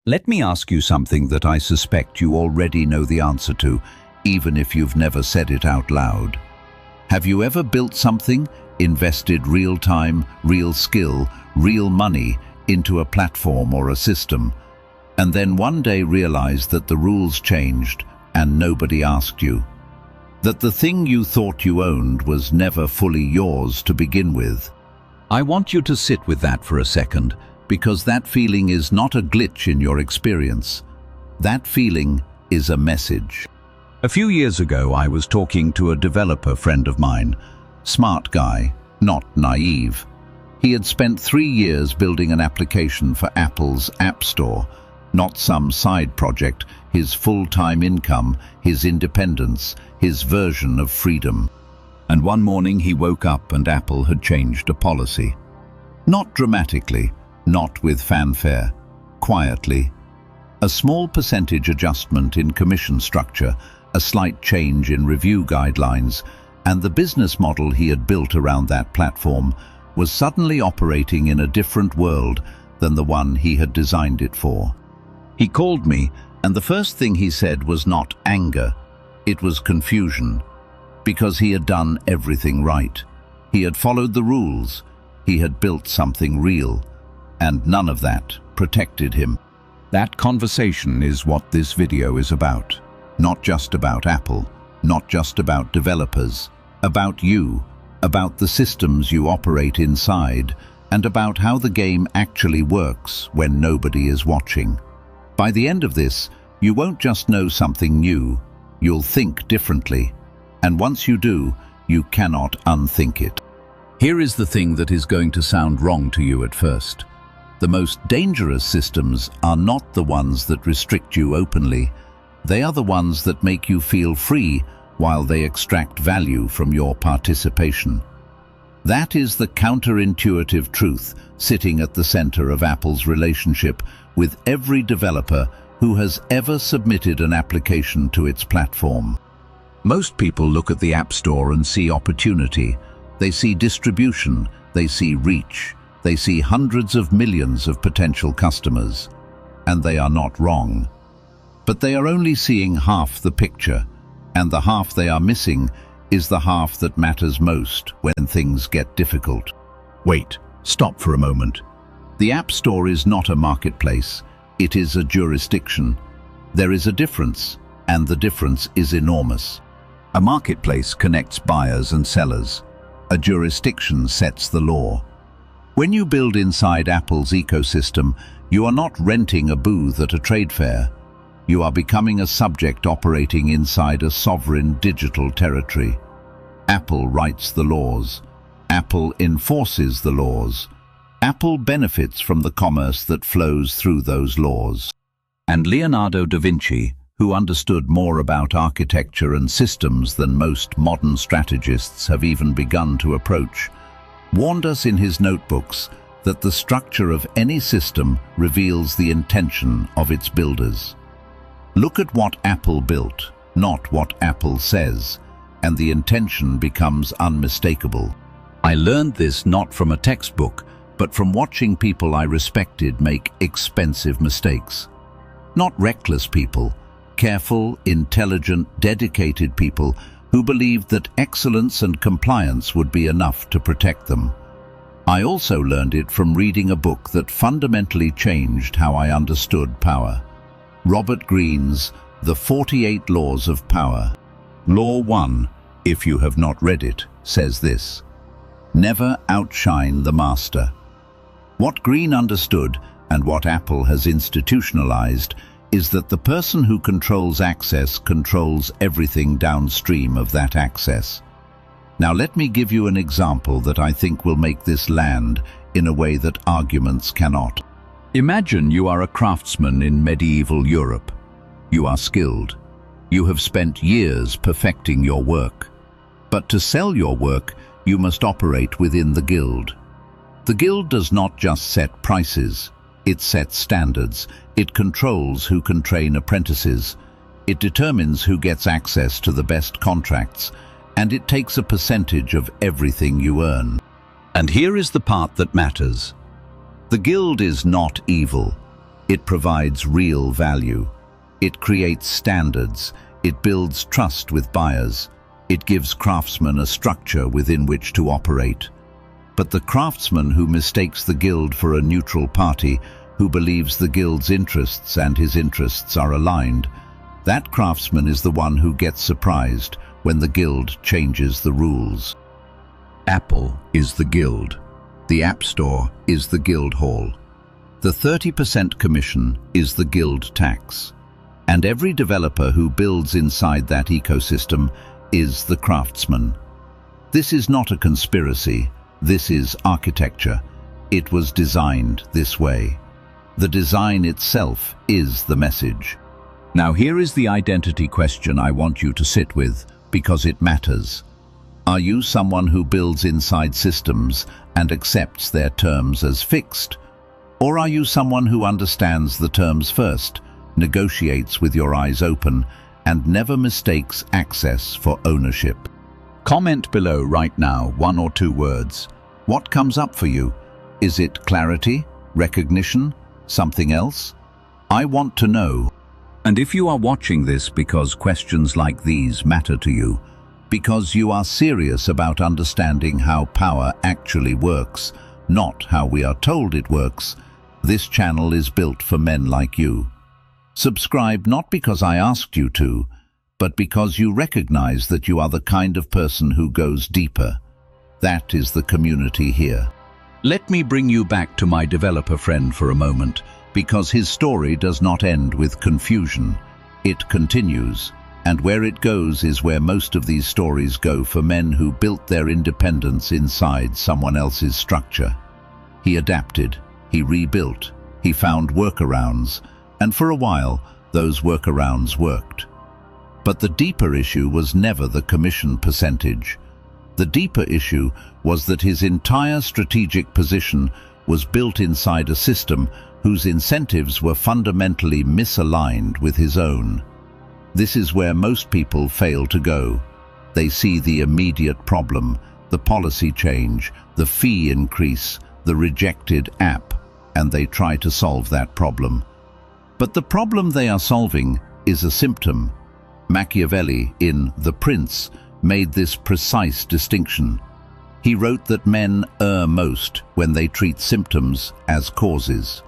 Let me ask you something that I suspect you already know the answer to, even if you've never said it out loud. Have you ever built something, invested real time, real skill, real money into a platform or a system, and then one day realized that the rules changed and nobody asked you? That the thing you thought you owned was never fully yours to begin with? I want you to sit with that for a second, because that feeling is not a glitch in your experience. That feeling is a message. A few years ago, I was talking to a developer friend of mine. Smart guy, not naive. He had spent 3 years building an application for Apple's App Store, not some side project, his full-time income, his independence, his version of freedom. And one morning he woke up and Apple had changed a policy. Not dramatically, not with fanfare, quietly. A small percentage adjustment in commission structure, a slight change in review guidelines, and the business model he had built around that platform was suddenly operating in a different world than the one he had designed it for. He called me, and the first thing he said was not anger, it was confusion, because he had done everything right. He had followed the rules, he had built something real, and none of that protected him. That conversation is what this video is about. Not just about Apple, not just about developers, about you, about the systems you operate inside, and about how the game actually works when nobody is watching. By the end of this, you won't just know something new, you'll think differently. And once you do, you cannot unthink it. Here is the thing that is going to sound wrong to you at first. The most dangerous systems are not the ones that restrict you openly. They are the ones that make you feel free while they extract value from your participation. That is the counterintuitive truth sitting at the center of Apple's relationship with every developer who has ever submitted an application to its platform. Most people look at the App Store and see opportunity. They see distribution, they see reach, they see hundreds of millions of potential customers. And they are not wrong. But they are only seeing half the picture, and the half they are missing is the half that matters most when things get difficult. Wait, stop for a moment. The App Store is not a marketplace, it is a jurisdiction. There is a difference, and the difference is enormous. A marketplace connects buyers and sellers. A jurisdiction sets the law. When you build inside Apple's ecosystem, you are not renting a booth at a trade fair. You are becoming a subject operating inside a sovereign digital territory. Apple writes the laws. Apple enforces the laws. Apple benefits from the commerce that flows through those laws. And Leonardo da Vinci, who understood more about architecture and systems than most modern strategists have even begun to approach, warned us in his notebooks that the structure of any system reveals the intention of its builders. Look at what Apple built, not what Apple says, and the intention becomes unmistakable. I learned this not from a textbook, but from watching people I respected make expensive mistakes. Not reckless people, careful, intelligent, dedicated people who believed that excellence and compliance would be enough to protect them. I also learned it from reading a book that fundamentally changed how I understood power. Robert Greene's The 48 Laws of Power. Law 1, if you have not read it, says this: never outshine the master. What Greene understood, and what Apple has institutionalized, is that the person who controls access controls everything downstream of that access. Now let me give you an example that I think will make this land in a way that arguments cannot. Imagine you are a craftsman in medieval Europe. You are skilled. You have spent years perfecting your work. But to sell your work, you must operate within the guild. The guild does not just set prices. It sets standards. It controls who can train apprentices. It determines who gets access to the best contracts, and it takes a percentage of everything you earn. And here is the part that matters. The guild is not evil. It provides real value. It creates standards. It builds trust with buyers. It gives craftsmen a structure within which to operate. But the craftsman who mistakes the guild for a neutral party, who believes the guild's interests and his interests are aligned, that craftsman is the one who gets surprised when the guild changes the rules. Apple is the guild. The App Store is the guild hall. The 30% commission is the guild tax. And every developer who builds inside that ecosystem is the craftsman. This is not a conspiracy. This is architecture. It was designed this way. The design itself is the message. Now here is the identity question I want you to sit with, because it matters. Are you someone who builds inside systems and accepts their terms as fixed? Or are you someone who understands the terms first, negotiates with your eyes open, and never mistakes access for ownership? Comment below right now 1 or 2 words. What comes up for you? Is it clarity, recognition, something else? I want to know. And if you are watching this because questions like these matter to you, because you are serious about understanding how power actually works, not how we are told it works, this channel is built for men like you. Subscribe not because I asked you to, but because you recognize that you are the kind of person who goes deeper. That is the community here. Let me bring you back to my developer friend for a moment, because his story does not end with confusion. It continues, and where it goes is where most of these stories go for men who built their independence inside someone else's structure. He adapted, he rebuilt, he found workarounds, and for a while, those workarounds worked. But the deeper issue was never the commission percentage. The deeper issue was that his entire strategic position was built inside a system whose incentives were fundamentally misaligned with his own. This is where most people fail to go. They see the immediate problem, the policy change, the fee increase, the rejected app, and they try to solve that problem. But the problem they are solving is a symptom. Machiavelli, in The Prince, made this precise distinction. He wrote that men err most when they treat symptoms as causes.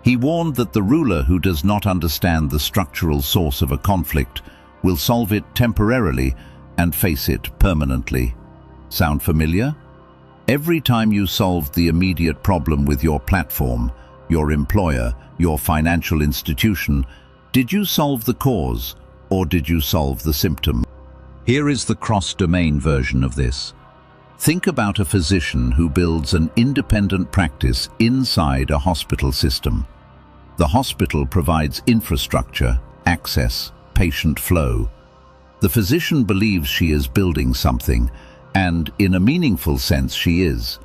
He warned that the ruler who does not understand the structural source of a conflict will solve it temporarily and face it permanently. Sound familiar? Every time you solved the immediate problem with your platform, your employer, your financial institution, did you solve the cause or did you solve the symptom? Here is the cross-domain version of this. Think about a physician who builds an independent practice inside a hospital system. The hospital provides infrastructure, access, patient flow. The physician believes she is building something, and in a meaningful sense she is.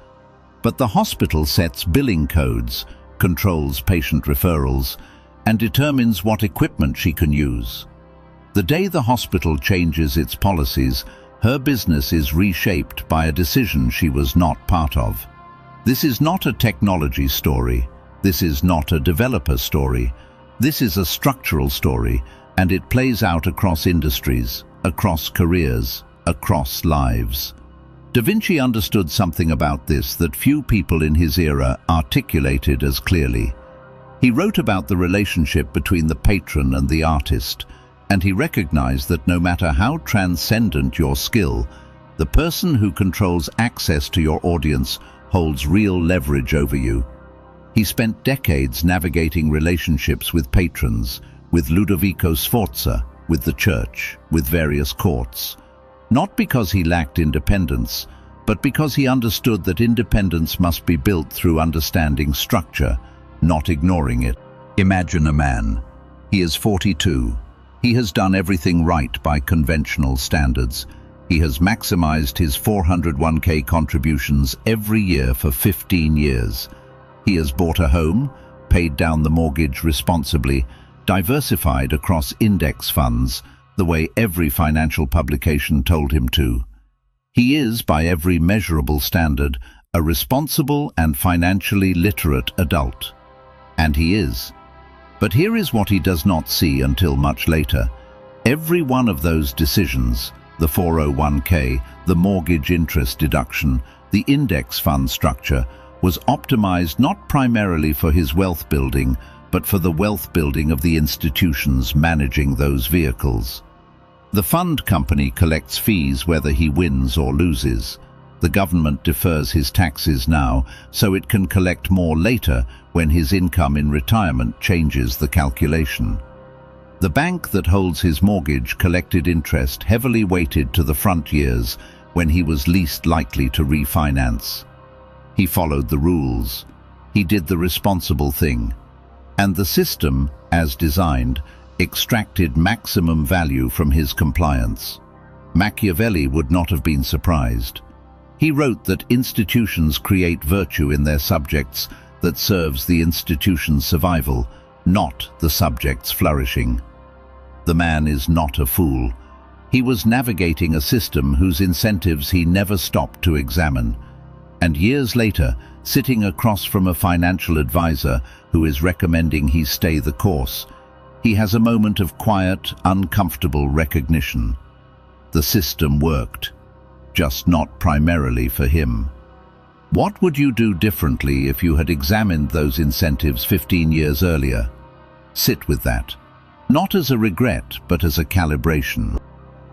But the hospital sets billing codes, controls patient referrals, and determines what equipment she can use. The day the hospital changes its policies, her business is reshaped by a decision she was not part of. This is not a technology story. This is not a developer story. This is a structural story, and it plays out across industries, across careers, across lives. Da Vinci understood something about this that few people in his era articulated as clearly. He wrote about the relationship between the patron and the artist, and he recognized that no matter how transcendent your skill, the person who controls access to your audience holds real leverage over you. He spent decades navigating relationships with patrons, with Ludovico Sforza, with the church, with various courts. Not because he lacked independence, but because he understood that independence must be built through understanding structure, not ignoring it. Imagine a man. He is 42. He has done everything right by conventional standards. He has maximized his 401k contributions every year for 15 years. He has bought a home, paid down the mortgage responsibly, diversified across index funds, the way every financial publication told him to. He is, by every measurable standard, a responsible and financially literate adult. And he is. But here is what he does not see until much later. Every one of those decisions, the 401k, the mortgage interest deduction, the index fund structure, was optimized not primarily for his wealth building, but for the wealth building of the institutions managing those vehicles. The fund company collects fees whether he wins or loses. The government defers his taxes now, so it can collect more later when his income in retirement changes the calculation. The bank that holds his mortgage collected interest heavily weighted to the front years when he was least likely to refinance. He followed the rules. He did the responsible thing. And the system, as designed, extracted maximum value from his compliance. Machiavelli would not have been surprised. He wrote that institutions create virtue in their subjects that serves the institution's survival, not the subject's flourishing. The man is not a fool. He was navigating a system whose incentives he never stopped to examine. And years later, sitting across from a financial advisor who is recommending he stay the course, he has a moment of quiet, uncomfortable recognition. The system worked, just not primarily for him. What would you do differently if you had examined those incentives 15 years earlier? Sit with that, not as a regret, but as a calibration.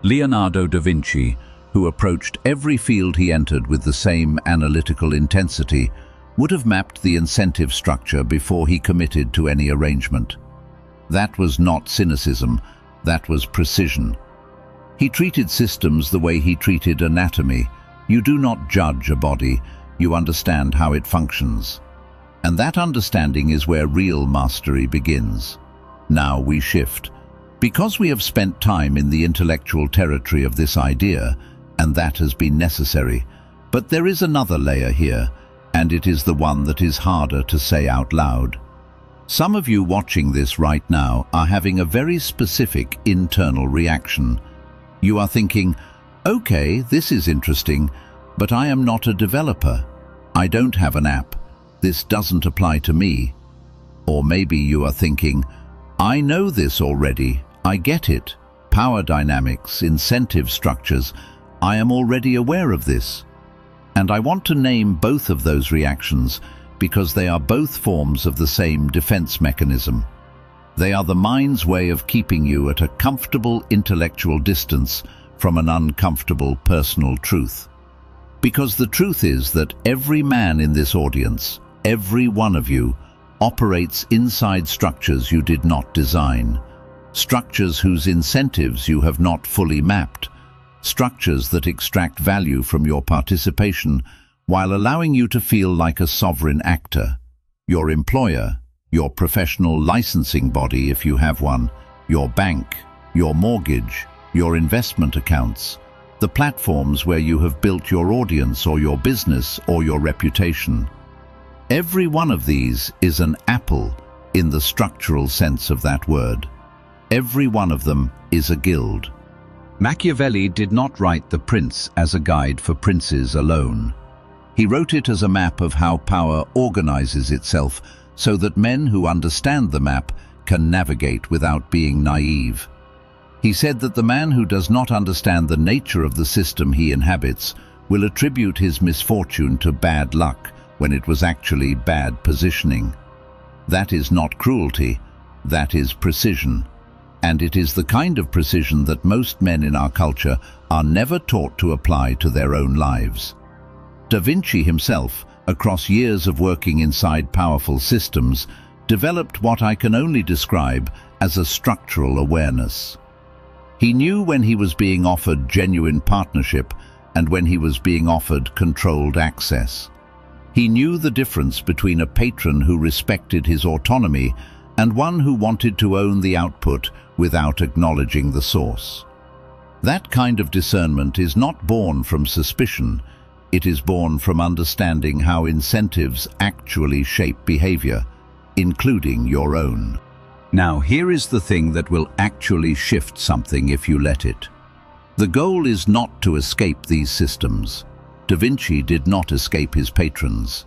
Leonardo da Vinci, who approached every field he entered with the same analytical intensity, would have mapped the incentive structure before he committed to any arrangement. That was not cynicism, that was precision. He treated systems the way he treated anatomy. You do not judge a body, you understand how it functions. And that understanding is where real mastery begins. Now we shift. Because we have spent time in the intellectual territory of this idea, and that has been necessary. But there is another layer here, and it is the one that is harder to say out loud. Some of you watching this right now are having a very specific internal reaction. You are thinking, okay, this is interesting, but I am not a developer. I don't have an app. This doesn't apply to me. Or maybe you are thinking, I know this already. I get it. Power dynamics, incentive structures. I am already aware of this. And I want to name both of those reactions because they are both forms of the same defense mechanism. They are the mind's way of keeping you at a comfortable intellectual distance from an uncomfortable personal truth. Because the truth is that every man in this audience, every one of you, operates inside structures you did not design, structures whose incentives you have not fully mapped, structures that extract value from your participation while allowing you to feel like a sovereign actor. Your employer, your professional licensing body if you have one, your bank, your mortgage, your investment accounts, the platforms where you have built your audience or your business or your reputation. Every one of these is an apple in the structural sense of that word. Every one of them is a guild. Machiavelli did not write The Prince as a guide for princes alone. He wrote it as a map of how power organizes itself so that men who understand the map can navigate without being naive. He said that the man who does not understand the nature of the system he inhabits will attribute his misfortune to bad luck when it was actually bad positioning. That is not cruelty, that is precision. And it is the kind of precision that most men in our culture are never taught to apply to their own lives. Da Vinci himself, across years of working inside powerful systems, developed what I can only describe as a structural awareness. He knew when he was being offered genuine partnership and when he was being offered controlled access. He knew the difference between a patron who respected his autonomy and one who wanted to own the output without acknowledging the source. That kind of discernment is not born from suspicion. It is born from understanding how incentives actually shape behavior, including your own. Now, here is the thing that will actually shift something if you let it. The goal is not to escape these systems. Da Vinci did not escape his patrons.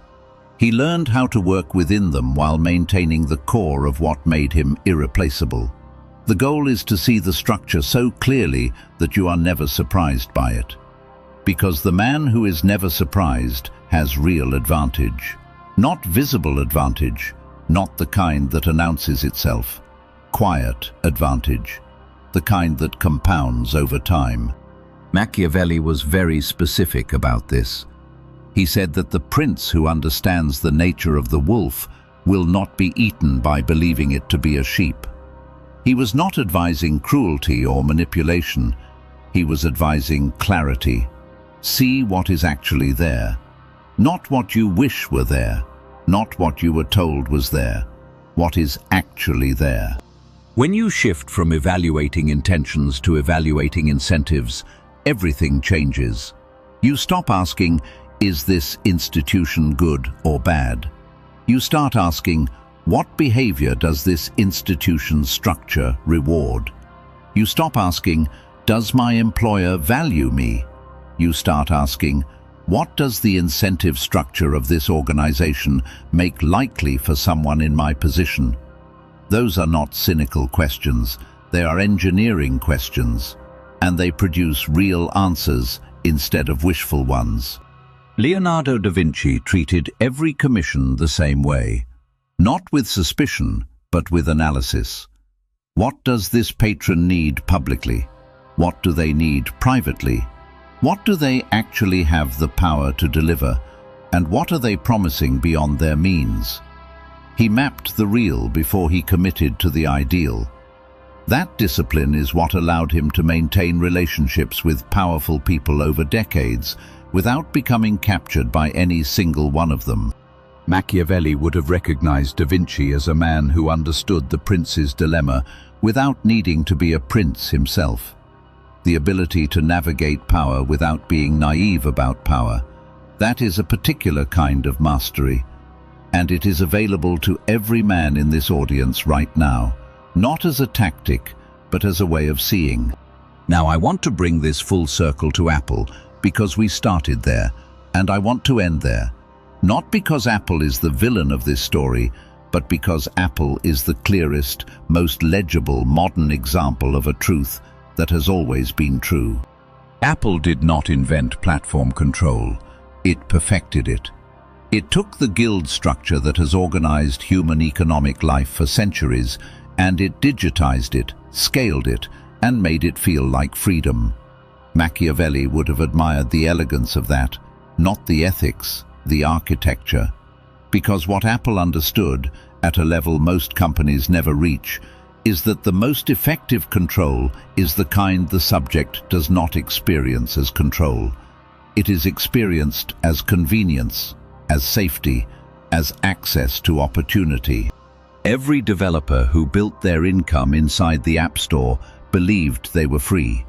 He learned how to work within them while maintaining the core of what made him irreplaceable. The goal is to see the structure so clearly that you are never surprised by it. Because the man who is never surprised has real advantage. Not visible advantage, not the kind that announces itself. Quiet advantage, the kind that compounds over time. Machiavelli was very specific about this. He said that the prince who understands the nature of the wolf will not be eaten by believing it to be a sheep. He was not advising cruelty or manipulation. He was advising clarity. See what is actually there. Not what you wish were there. Not what you were told was there. What is actually there. When you shift from evaluating intentions to evaluating incentives, everything changes. You stop asking, is this institution good or bad? You start asking, what behavior does this institution's structure reward? You stop asking, does my employer value me? You start asking, what does the incentive structure of this organization make likely for someone in my position? Those are not cynical questions, they are engineering questions, and they produce real answers instead of wishful ones. Leonardo da Vinci treated every commission the same way, not with suspicion, but with analysis. What does this patron need publicly? What do they need privately? What do they actually have the power to deliver? And what are they promising beyond their means? He mapped the real before he committed to the ideal. That discipline is what allowed him to maintain relationships with powerful people over decades without becoming captured by any single one of them. Machiavelli would have recognized Da Vinci as a man who understood the prince's dilemma without needing to be a prince himself. The ability to navigate power without being naive about power, that is a particular kind of mastery, and it is available to every man in this audience right now, not as a tactic, but as a way of seeing. Now I want to bring this full circle to Apple, because we started there, and I want to end there. Not because Apple is the villain of this story, but because Apple is the clearest, most legible modern example of a truth that has always been true. Apple did not invent platform control, it perfected it. It took the guild structure that has organized human economic life for centuries, and it digitized it, scaled it, and made it feel like freedom. Machiavelli would have admired the elegance of that, not the ethics, the architecture. Because what Apple understood, at a level most companies never reach, is that the most effective control is the kind the subject does not experience as control. It is experienced as convenience, as safety, as access to opportunity. Every developer who built their income inside the App Store believed they were free.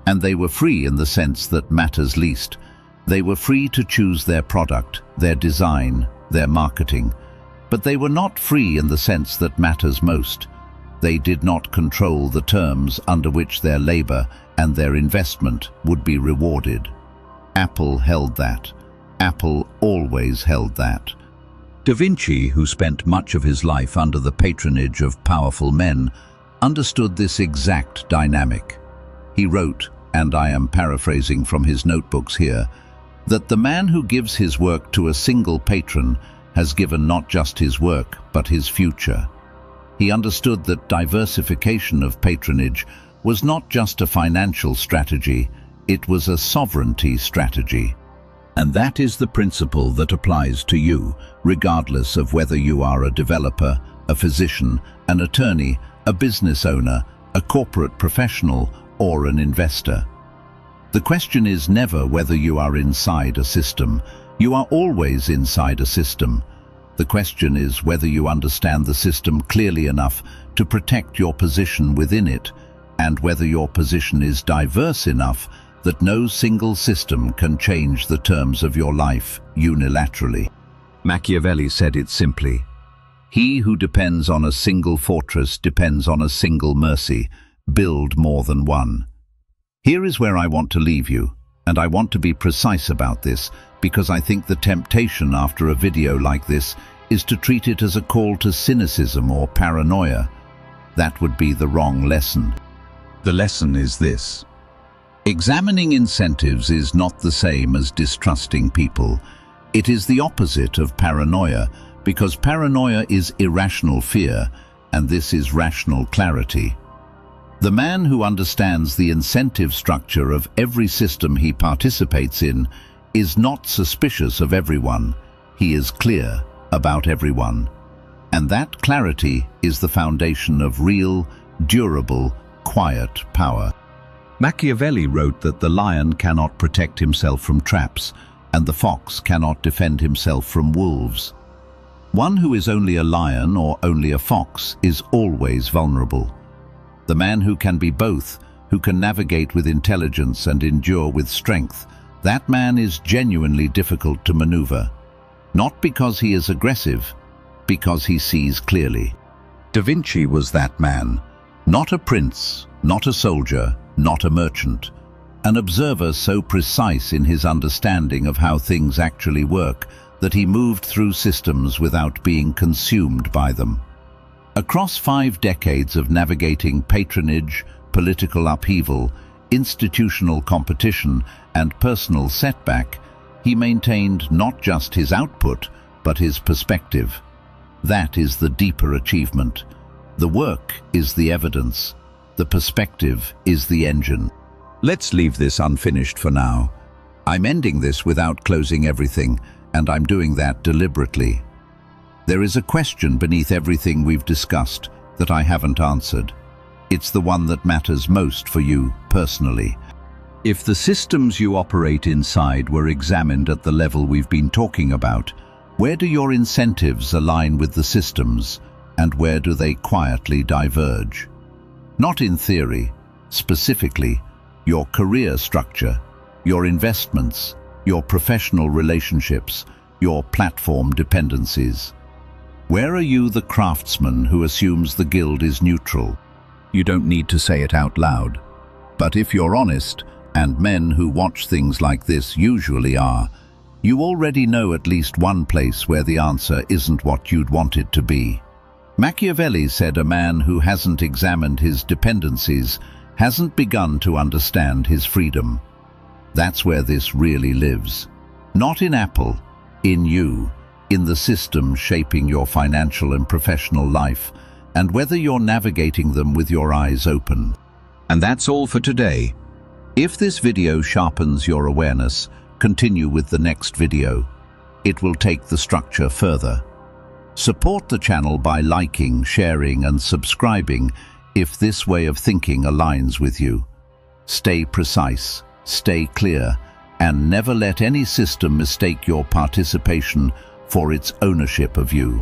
And they were free in the sense that matters least. They were free to choose their product, their design, their marketing. But they were not free in the sense that matters most. They did not control the terms under which their labor and their investment would be rewarded. Apple held that. Apple always held that. Da Vinci, who spent much of his life under the patronage of powerful men, understood this exact dynamic. He wrote, and I am paraphrasing from his notebooks here, that the man who gives his work to a single patron has given not just his work, but his future. He understood that diversification of patronage was not just a financial strategy, it was a sovereignty strategy. And that is the principle that applies to you, regardless of whether you are a developer, a physician, an attorney, a business owner, a corporate professional, or an investor. The question is never whether you are inside a system. You are always inside a system. The question is whether you understand the system clearly enough to protect your position within it, and whether your position is diverse enough that no single system can change the terms of your life unilaterally. Machiavelli said it simply. He who depends on a single fortress depends on a single mercy. Build more than one. Here is where I want to leave you. And I want to be precise about this because I think the temptation after a video like this is to treat it as a call to cynicism or paranoia. That would be the wrong lesson. The lesson is this. Examining incentives is not the same as distrusting people. It is the opposite of paranoia, because paranoia is irrational fear, and this is rational clarity. The man who understands the incentive structure of every system he participates in is not suspicious of everyone. He is clear about everyone. And that clarity is the foundation of real, durable, quiet power. Machiavelli wrote that the lion cannot protect himself from traps, and the fox cannot defend himself from wolves. One who is only a lion or only a fox is always vulnerable. The man who can be both, who can navigate with intelligence and endure with strength, that man is genuinely difficult to maneuver. Not because he is aggressive, because he sees clearly. Da Vinci was that man. Not a prince, not a soldier, not a merchant. An observer so precise in his understanding of how things actually work that he moved through systems without being consumed by them. Across 5 decades of navigating patronage, political upheaval, institutional competition, and personal setback, he maintained not just his output, but his perspective. That is the deeper achievement. The work is the evidence. The perspective is the engine. Let's leave this unfinished for now. I'm ending this without closing everything, and I'm doing that deliberately. There is a question beneath everything we've discussed that I haven't answered. It's the one that matters most for you personally. If the systems you operate inside were examined at the level we've been talking about, where do your incentives align with the systems, and where do they quietly diverge? Not in theory, specifically, your career structure, your investments, your professional relationships, your platform dependencies. Where are you the craftsman who assumes the guild is neutral? You don't need to say it out loud. But if you're honest, and men who watch things like this usually are, you already know at least one place where the answer isn't what you'd want it to be. Machiavelli said a man who hasn't examined his dependencies hasn't begun to understand his freedom. That's where this really lives. Not in Apple, in you, in the system shaping your financial and professional life, and whether you're navigating them with your eyes open. And that's all for today. If this video sharpens your awareness, continue with the next video. It will take the structure further. Support the channel by liking, sharing, and subscribing if this way of thinking aligns with you. Stay precise, stay clear, and never let any system mistake your participation for its ownership of you.